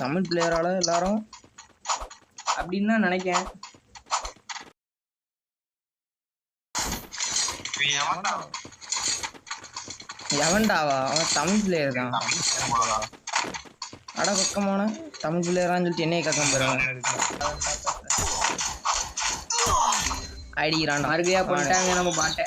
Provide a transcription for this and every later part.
தமிழ் பிளேயரால எல்லாரும் அப்படின்னு தான் நினைக்கிறேன். எவன்டாவா? அவன் தமிழ் பிளேயர் தான். அட பக்கமான தமிழ் பிளேயரான்னு சொல்லிட்டு என்னைய கக்கம் போறாங்க. அடிக்கிறான் அருகையா பண்ணிட்டாங்க நம்ம பாட்டை.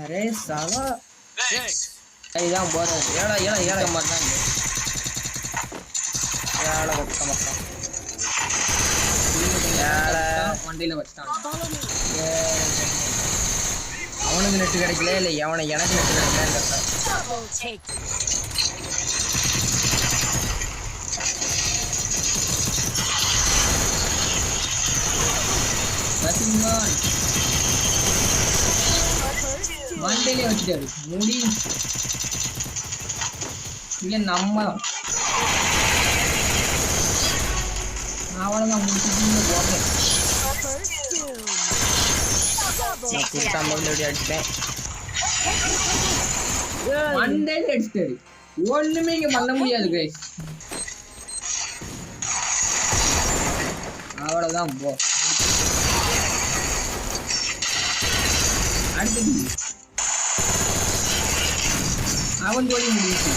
அரே சாலா இதுதான் போறது. ஏழை ஏழை ஏழை மாதிரி ஏழை பக்க மக்கள் ஏழை வண்டியில வச்சான். அவனுக்கு நெட்டு கிடைக்கல இல்லை எவனை எனக்கு நெட்டு கிடைக்கல. வண்டியிலே வச்சுட்டாரு முடி இல்ல நம்ம அவ்வளவுதான் அடிச்சிட்டேன். மண்டையில அடிச்சிட்டாரு. ஒண்ணுமே இங்க பண்ண முடியாது கைஸ். அவ்வளவுதான் போ. அடுத்தது அவன் ஜோலி முடிச்சு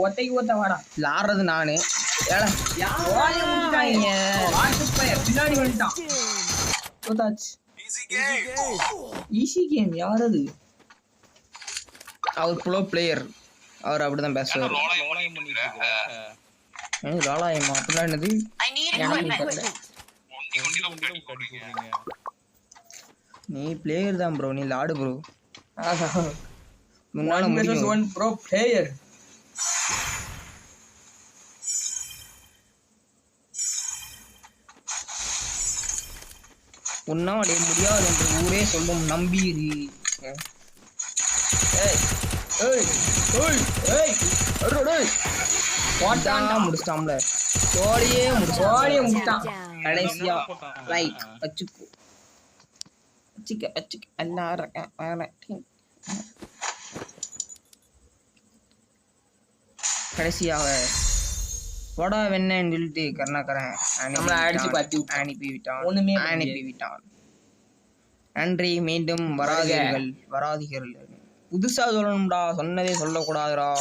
ஒத்தைக்கு ஒத்த வாடா ஆடுறது நானு. பின்னாடி வந்துட்டான். ஈஸி கேம் யாரது? அவர் ப்ரோ பிளேயர். அவர் அப்படிதான் பேசுவார். லாலாயமா அப்படின்னா என்னது? நீ பிளேயர் தான் ப்ரோ. நீ லாடு ப்ரோ. முன்னாடி ப்ரோ பிளேயர். உன்னாடி முடியாது என்று ஊரே சொல்லும். நம்பிரு. முடிச்சிட்டான்ல. சோழியே முடிச்சிட்டான் கடைசியா. ரைட் வச்சுக்கோ வச்சுக்க எல்லாரும் கடைசியாக வடா வெண்ணன்னு சொல்லிட்டு கருணாகரன் அனுப்பி விட்டான். நன்றி. மீண்டும் வராதீர்கள். புதுசா சொல்லணும்டா. சொன்னதே சொல்லக்கூடாதுடா.